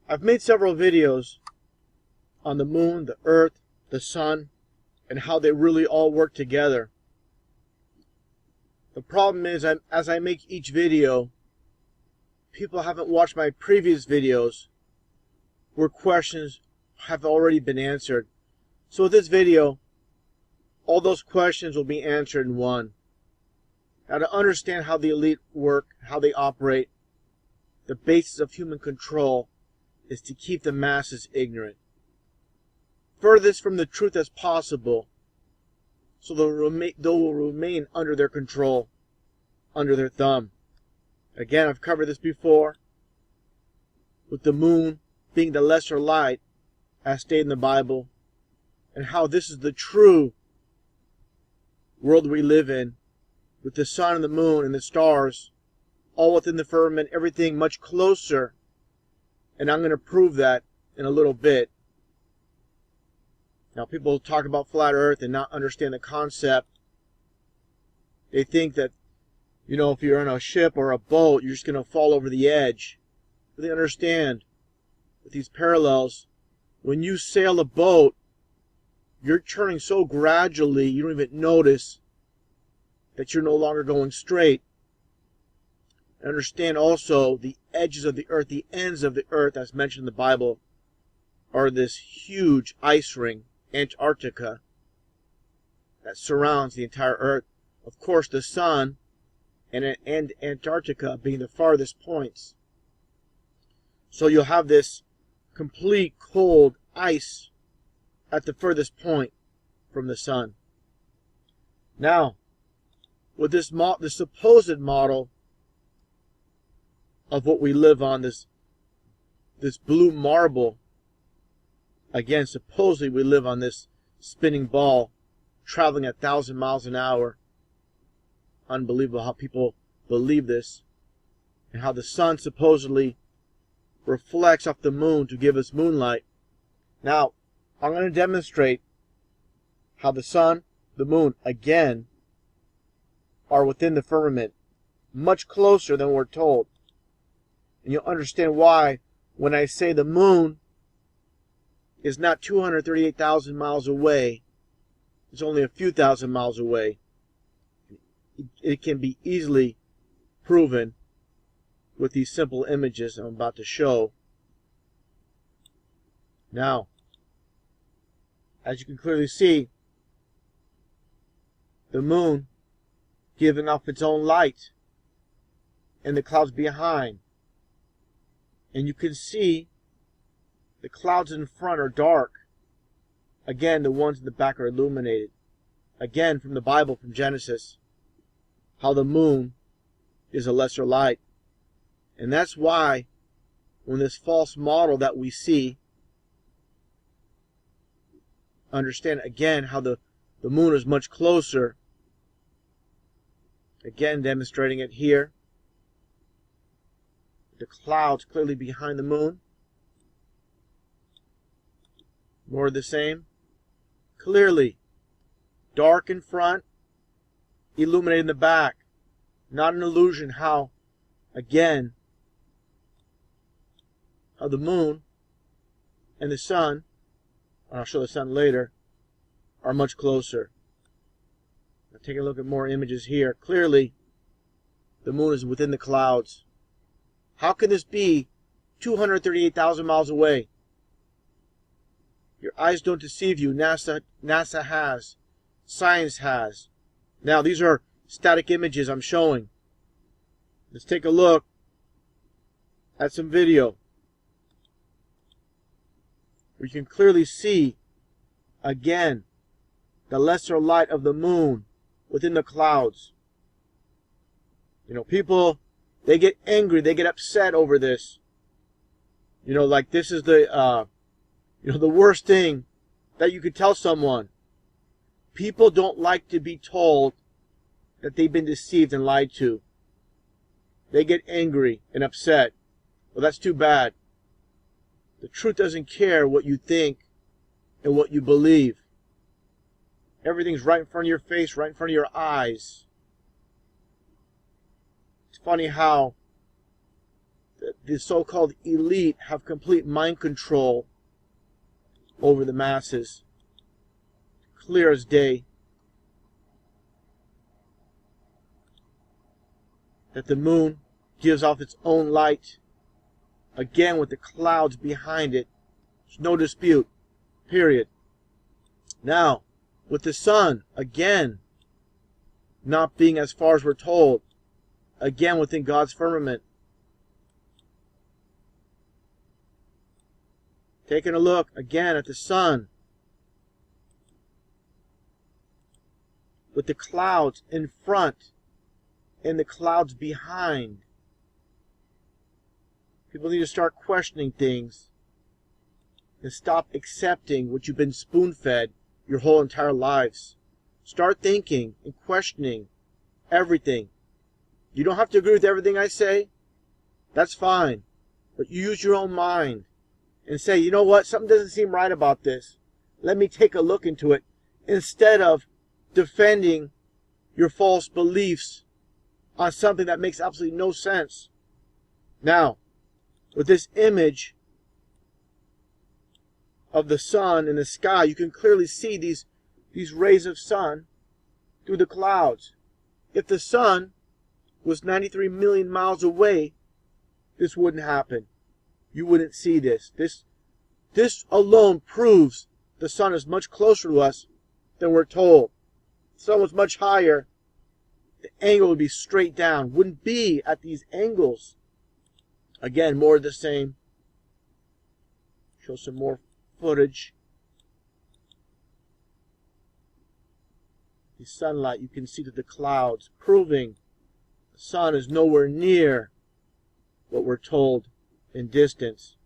I've made several videos on the moon, the earth, the sun, and how they really all work together. The problem is, as I make each video, people haven't watched my previous videos where questions have already been answered. So with this video, all those questions will be answered in one. Now, to understand how the elite work, how they operate, the basis of human control is to keep the masses ignorant. Furthest from the truth as possible, so they will remain under their control, under their thumb. Again, I've covered this before, with the moon being the lesser light, as stated in the Bible, and how this is the true world we live in, with the sun and the moon and the stars all within the firmament, everything much closer. And I'm going to prove that in a little bit. Now, people talk about flat earth and not understand the concept. They think that, if you're on a ship or a boat, you're just going to fall over the edge. But they understand, with these parallels, when you sail a boat, you're turning so gradually you don't even notice that you're no longer going straight. And understand also the edges of the earth, the ends of the earth, as mentioned in the Bible, are this huge ice ring, Antarctica, that surrounds the entire earth. Of course, the sun and Antarctica being the farthest points. So you'll have this complete cold ice at the furthest point from the sun. Now, with this supposed model of what we live on, this blue marble, again, supposedly we live on this spinning ball traveling at 1,000 miles an hour. Unbelievable how people believe this, and how the sun supposedly reflects off the moon to give us moonlight. Now, I'm going to demonstrate how the sun, the moon, again, are within the firmament, much closer than we're told. And you'll understand why when I say the moon is not 238,000 miles away. It's only a few thousand miles away. It can be easily proven with these simple images I'm about to show. Now, as you can clearly see, the moon giving off its own light and the clouds behind. And you can see the clouds in front are dark. Again, the ones in the back are illuminated. Again, from the Bible, from Genesis, how the moon is a lesser light. And that's why when this false model that we see, understand again how the moon is much closer. Again, demonstrating it here. The clouds clearly behind the moon. More of the same. Clearly, dark in front, illuminated in the back. Not an illusion how, again, how the moon and the sun, and I'll show the sun later, are much closer. Now take a look at more images here. Clearly, the moon is within the clouds. How can this be 238,000 miles away? Your eyes don't deceive you. NASA has. Science has. Now, these are static images I'm showing. Let's take a look at some video where you can clearly see, again, the lesser light of the moon within the clouds. People, they get angry, they get upset over this. Like this is the worst thing that you could tell someone. People don't like to be told that they've been deceived and lied to. They get angry and upset. Well, that's too bad. The truth doesn't care what you think and what you believe. Everything's right in front of your face, right in front of your eyes. It's funny how the so-called elite have complete mind control over the masses. Clear as day. That the moon gives off its own light. Again, with the clouds behind it. There's no dispute. Period. Now, with the sun, again, not being as far as we're told. Again, within God's firmament. Taking a look again at the sun. With the clouds in front and the clouds behind. People need to start questioning things and stop accepting what you've been spoon-fed your whole entire lives. Start thinking and questioning everything. You don't have to agree with everything I say. That's fine. But you use your own mind and say, you know what? Something doesn't seem right about this. Let me take a look into it. Instead of defending your false beliefs on something that makes absolutely no sense. Now, with this image of the sun in the sky, you can clearly see these rays of sun through the clouds. If the sun was 93 million miles away, this wouldn't happen. You wouldn't see this. This alone proves the sun is much closer to us than we're told. If the sun was much higher, the angle would be straight down. Wouldn't be at these angles. Again, more of the same. Show some more footage. The sunlight you can see through the clouds, proving the sun is nowhere near what we're told in distance.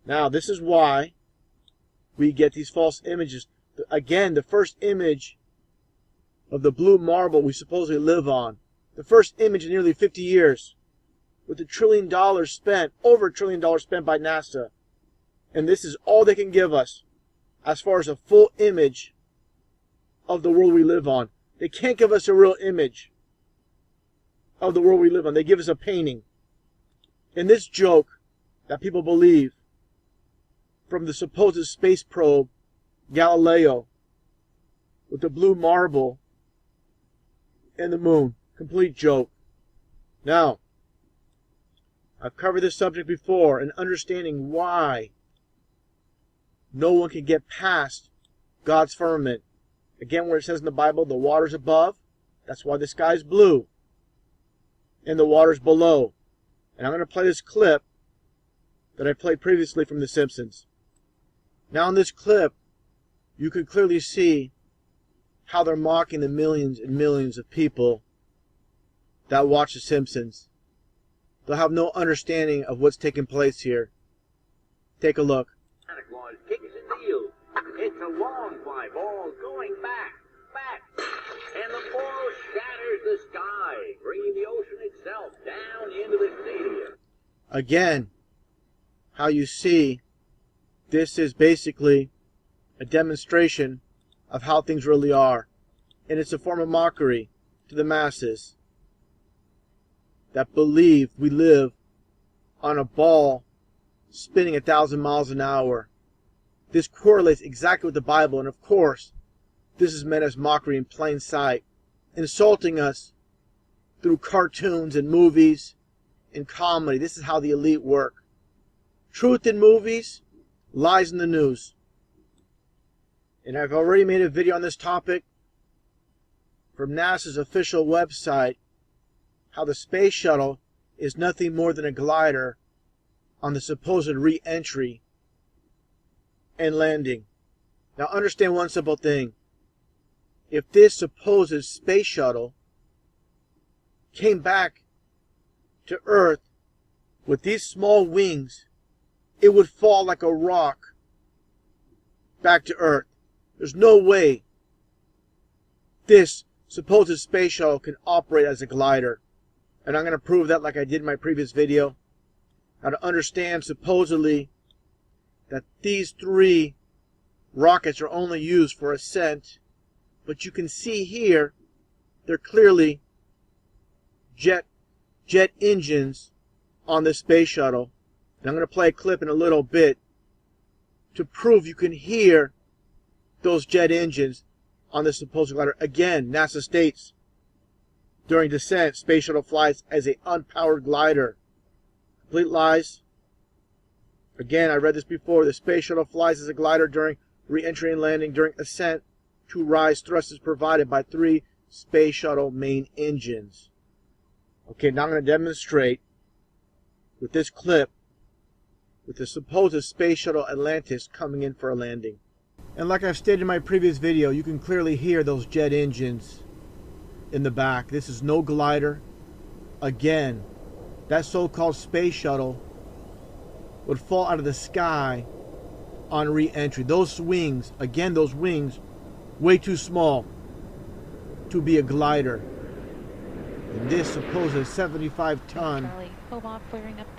Now, this is why we get these false images. Again, the first image of the blue marble we supposedly live on. The first image in nearly 50 years. With $1 trillion spent, over $1 trillion spent by NASA. And this is all they can give us as far as a full image of the world we live on. They can't give us a real image of the world we live on. They give us a painting. And this joke that people believe from the supposed space probe Galileo with the blue marble and the moon. Complete joke. Now, I've covered this subject before and understanding why no one can get past God's firmament. Again, where it says in the Bible, the water's above, that's why the sky's blue. And the water's below. And I'm going to play this clip that I played previously from The Simpsons. Now in this clip, you can clearly see how they're mocking the millions and millions of people that watch The Simpsons. They'll have no understanding of what's taking place here. Take a look. Santa Claus kicks his heels. It's a long fly ball going back. And the ball shatters the sky, bringing the ocean itself down into the stadium. Again, how you see this is basically a demonstration of how things really are. And it's a form of mockery to the masses that believe we live on a ball spinning 1,000 miles an hour. This correlates exactly with the Bible, and of course, this is meant as mockery in plain sight, insulting us through cartoons and movies and comedy. This is how the elite work. Truth in movies, lies in the news. And I've already made a video on this topic from NASA's official website, how the space shuttle is nothing more than a glider on the supposed re-entry and landing. Now understand one simple thing. If this supposed space shuttle came back to Earth with these small wings, it would fall like a rock back to Earth. There's no way this supposed space shuttle can operate as a glider. And I'm going to prove that like I did in my previous video. How to understand supposedly that these 3 rockets are only used for ascent. But you can see here, they're clearly jet engines on this space shuttle. And I'm going to play a clip in a little bit to prove you can hear those jet engines on this supposed glider. Again, NASA states during descent, space shuttle flies as an unpowered glider. Complete lies. Again, I read this before. The space shuttle flies as a glider during re-entry and landing. During ascent to rise, thrust is provided by 3 space shuttle main engines. Okay, now I'm going to demonstrate with this clip with the supposed space shuttle Atlantis coming in for a landing. And like I've stated in my previous video, you can clearly hear those jet engines in the back. This is no glider. Again, that so-called space shuttle would fall out of the sky on re-entry. Those wings, again, those wings, way too small to be a glider. And this supposed 75-ton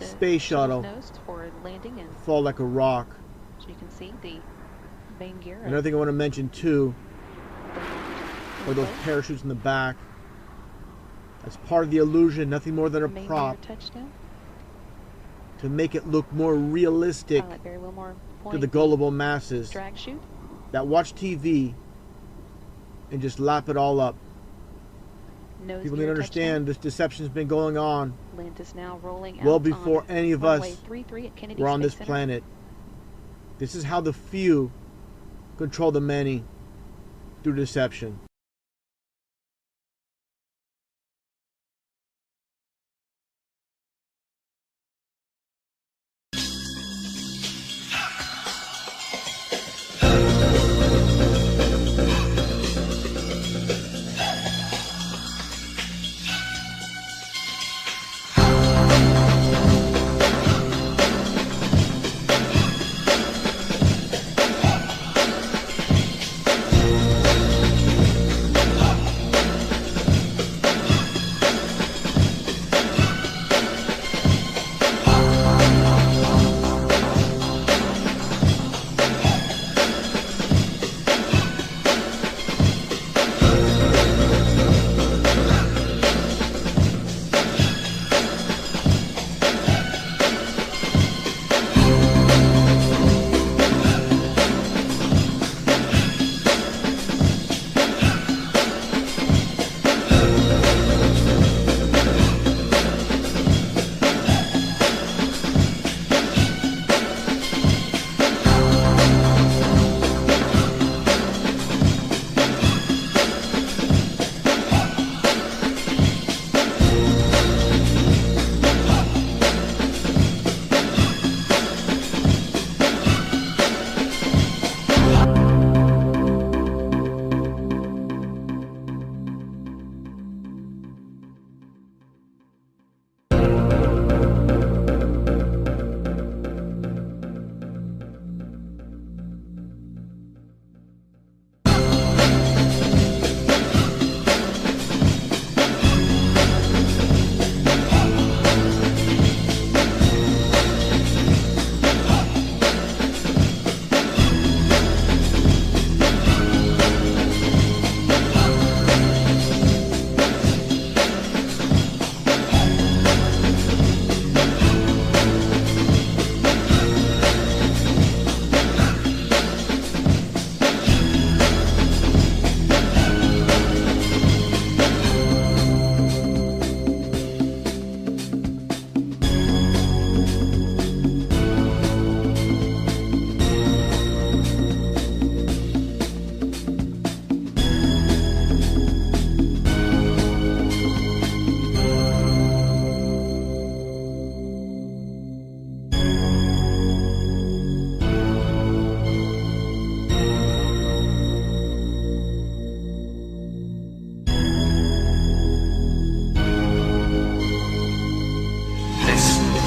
space shuttle fall like a rock. So you can see the main gear. Another thing I want to mention too are those parachutes in the back. That's part of the illusion, nothing more than a prop to make it look more realistic to the gullible masses that watch TV and just lap it all up. People need to understand this deception's been going on well before any of us were on this planet. This is how the few control the many through deception.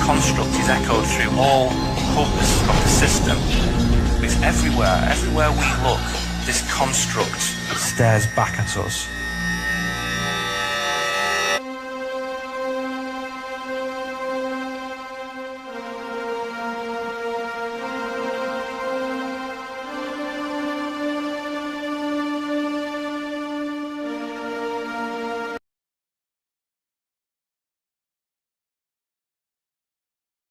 construct is echoed through all hubs of the system. It's everywhere. Everywhere we look, this construct stares back at us.